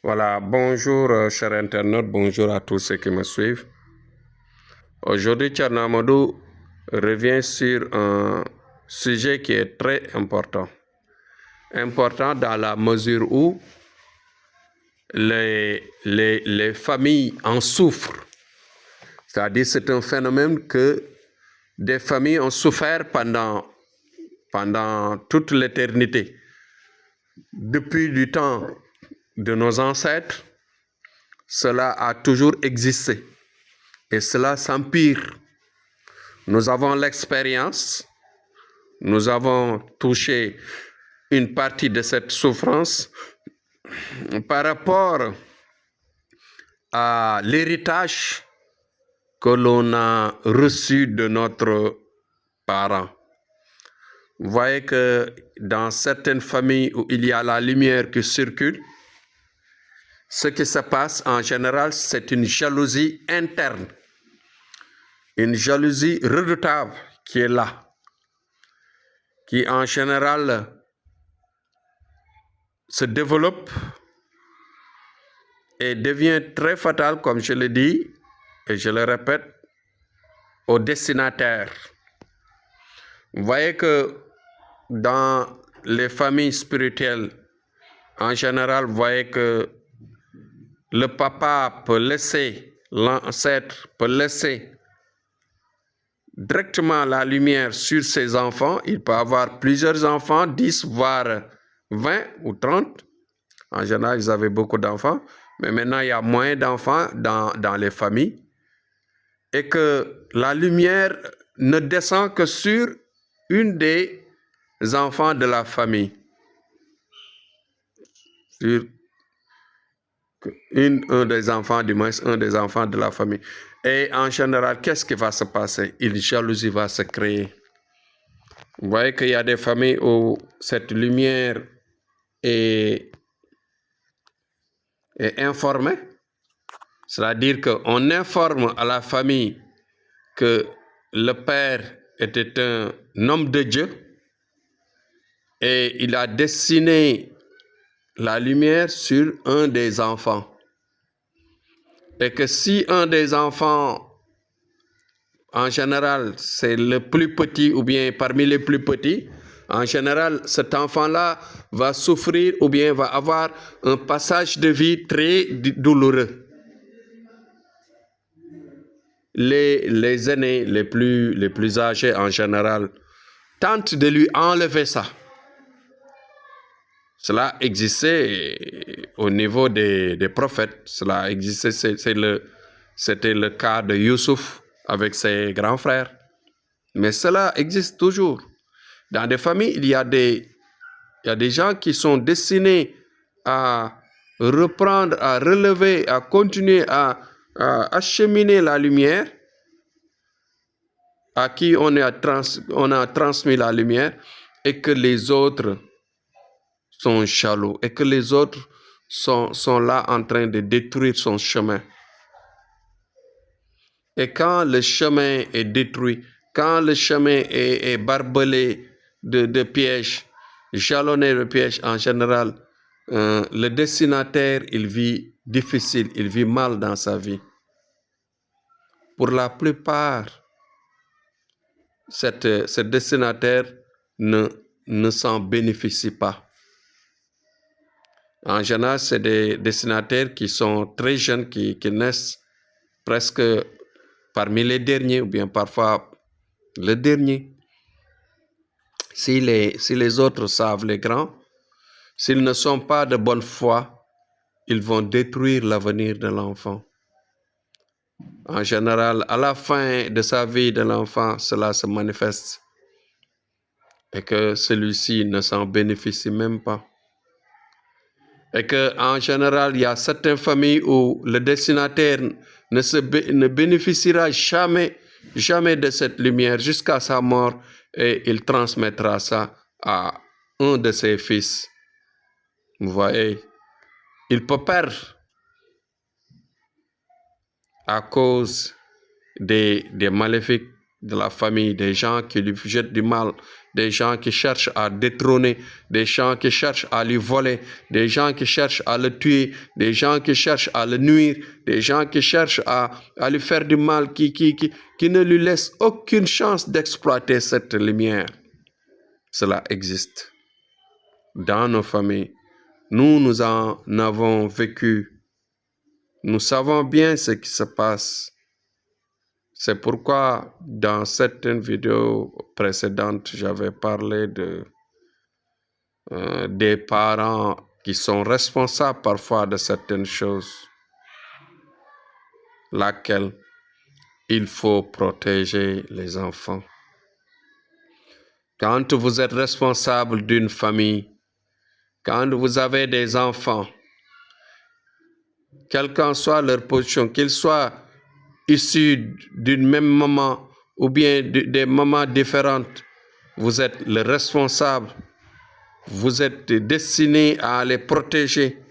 Voilà, bonjour chers internautes, bonjour à tous ceux qui me suivent. Aujourd'hui, Thierno Amadou revient sur un sujet qui est très important. Important dans la mesure où les familles en souffrent. C'est-à-dire c'est un phénomène que des familles ont souffert pendant toute l'éternité. Depuis du temps de nos ancêtres, cela a toujours existé et cela s'empire. Nous avons l'expérience, nous avons touché une partie de cette souffrance par rapport à l'héritage que l'on a reçu de notre parent. Vous voyez que dans certaines familles où il y a la lumière qui circule, ce qui se passe en général, c'est une jalousie interne, une jalousie redoutable qui est là, qui en général se développe et devient très fatale, comme je le dis, et je le répète, au destinataire. Vous voyez que dans les familles spirituelles, en général, vous voyez que le papa peut laisser, l'ancêtre peut laisser directement la lumière sur ses enfants. Il peut avoir plusieurs enfants, 10, voire 20 ou 30. En général, ils avaient beaucoup d'enfants. Mais maintenant, il y a moins d'enfants dans les familles. Et que la lumière ne descend que sur une des enfants de la famille. Sur un des enfants, du moins un des enfants de la famille. Et en général, qu'est-ce qui va se passer? Une jalousie va se créer. Vous voyez qu'il y a des familles où cette lumière est informée. C'est-à-dire qu'on informe à la famille que le père était un homme de Dieu et il a destiné la lumière sur un des enfants. Et que si un des enfants, en général, c'est le plus petit ou bien parmi les plus petits, en général, cet enfant-là va souffrir ou bien va avoir un passage de vie très douloureux. Les aînés, les plus âgés en général, tentent de lui enlever ça. Cela existait au niveau des prophètes. Cela existait, c'était le cas de Youssouf avec ses grands frères. Mais cela existe toujours. Dans des familles, il y a des gens qui sont destinés à reprendre, à relever, à continuer à acheminer la lumière, à qui on a transmis la lumière, et que les autres sont jaloux, et que les autres sont là en train de détruire son chemin. Et quand le chemin est détruit, quand le chemin est barbelé de pièges, jalonné de pièges en général, le destinataire, il vit difficile, il vit mal dans sa vie. Pour la plupart, ce destinataire ne s'en bénéficie pas. En général, c'est des destinataires qui sont très jeunes, qui naissent presque parmi les derniers, ou bien parfois le dernier. Si les autres savent, les grands, s'ils ne sont pas de bonne foi, ils vont détruire l'avenir de l'enfant. En général, à la fin de sa vie de l'enfant, cela se manifeste et que celui-ci ne s'en bénéficie même pas. Et qu'en général, il y a certaines familles où le destinataire ne bénéficiera jamais de cette lumière jusqu'à sa mort, et il transmettra ça à un de ses fils. Vous voyez, il peut perdre à cause des maléfiques de la famille, des gens qui lui jettent du mal, des gens qui cherchent à détrôner, des gens qui cherchent à lui voler, des gens qui cherchent à le tuer, des gens qui cherchent à le nuire, des gens qui cherchent à lui faire du mal, qui ne lui laissent aucune chance d'exploiter cette lumière. Cela existe dans nos familles. Nous en avons vécu. Nous savons bien ce qui se passe. C'est pourquoi dans certaines vidéos précédentes, j'avais parlé des parents qui sont responsables parfois de certaines choses, laquelle il faut protéger les enfants. Quand vous êtes responsable d'une famille, quand vous avez des enfants, quelle qu'en soit leur position, qu'ils soient issus d'une même maman ou bien des mamans différentes, vous êtes le responsable. Vous êtes destiné à les protéger,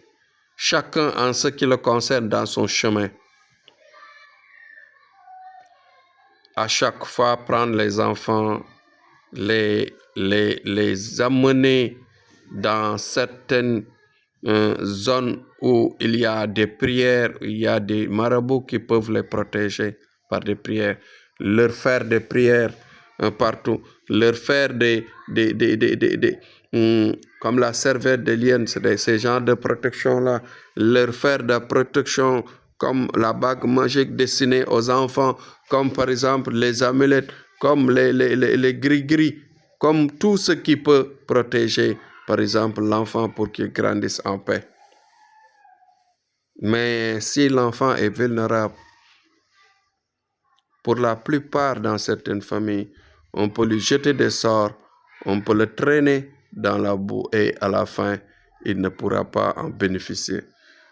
chacun en ce qui le concerne dans son chemin. À chaque fois, prendre les enfants, les amener dans certaines zones où il y a des prières, il y a des marabouts qui peuvent les protéger par des prières, leur faire des prières partout, leur faire comme la serviette de lienne, c'est ces genres de protection-là, leur faire de protection comme la bague magique destinée aux enfants, comme par exemple les amulettes, comme les gris-gris, comme tout ce qui peut protéger, par exemple, l'enfant pour qu'il grandisse en paix. Mais si l'enfant est vulnérable, pour la plupart dans certaines familles, on peut lui jeter des sorts, on peut le traîner dans la boue et à la fin, il ne pourra pas en bénéficier.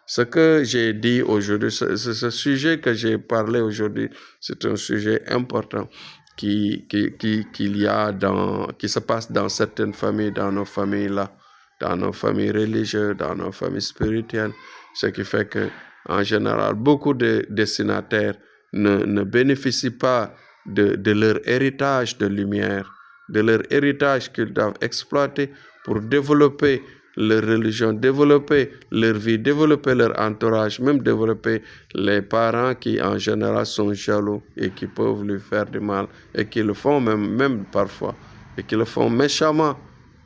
Ce que j'ai dit aujourd'hui, ce sujet que j'ai parlé aujourd'hui, c'est un sujet important qui se passe dans certaines familles, dans nos familles là, dans nos familles religieuses, dans nos familles spirituelles, ce qui fait que, en général, beaucoup de destinataires ne bénéficient pas de leur héritage de lumière, de leur héritage qu'ils doivent exploiter pour développer leur religion, développer leur vie, développer leur entourage, même développer les parents qui en général sont jaloux et qui peuvent lui faire du mal et qui le font même parfois et qui le font méchamment,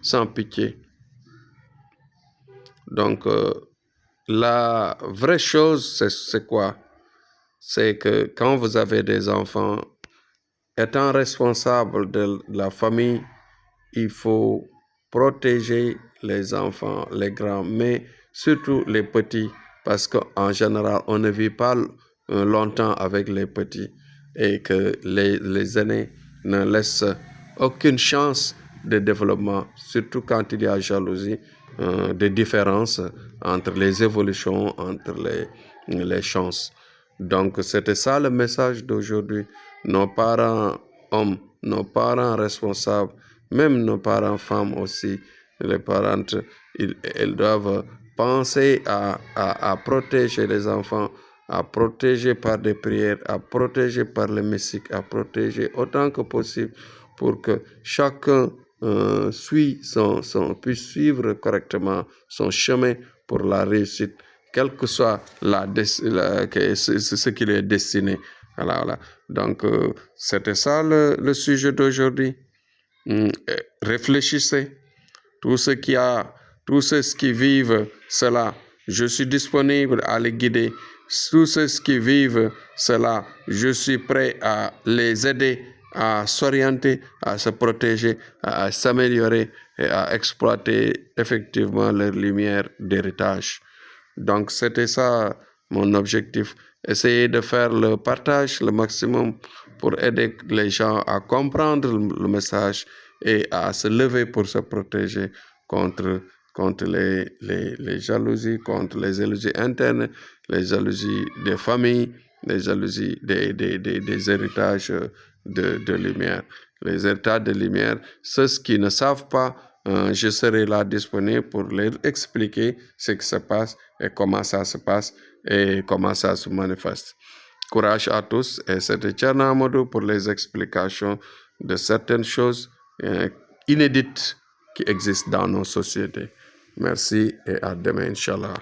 sans pitié. Donc, la vraie chose, c'est quoi? C'est que quand vous avez des enfants, étant responsable de la famille, il faut protéger les enfants, les grands, mais surtout les petits, parce qu'en général, on ne vit pas longtemps avec les petits et que les aînés ne laissent aucune chance de développement, surtout quand il y a jalousie, des différences entre les évolutions, entre les chances. Donc, c'était ça le message d'aujourd'hui. Nos parents hommes, nos parents responsables, même nos parents femmes aussi, les parentes, ils doivent penser à protéger les enfants, à protéger par des prières, à protéger par les messiques, à protéger autant que possible pour que chacun puisse suivre correctement son chemin pour la réussite, quel que soit ce qui lui est destiné. Voilà. Donc, c'était ça le sujet d'aujourd'hui. Réfléchissez. Tous ceux qui vivent cela, je suis disponible à les guider. Tous ceux qui vivent cela, je suis prêt à les aider à s'orienter, à se protéger, à s'améliorer et à exploiter effectivement leur lumière d'héritage. Donc, c'était ça mon objectif. Essayer de faire le partage le maximum pour aider les gens à comprendre le message et à se lever pour se protéger contre les jalousies, contre les jalousies internes, les jalousies des familles, les jalousies des héritages de lumière. Les héritages de lumière, ceux qui ne savent pas, je serai là disponible pour leur expliquer ce qui se passe et comment ça se passe et comment ça se manifeste. Courage à tous et c'était Thierno Amadou pour les explications de certaines choses inédites qui existent dans nos sociétés. Merci et à demain, Inch'Allah.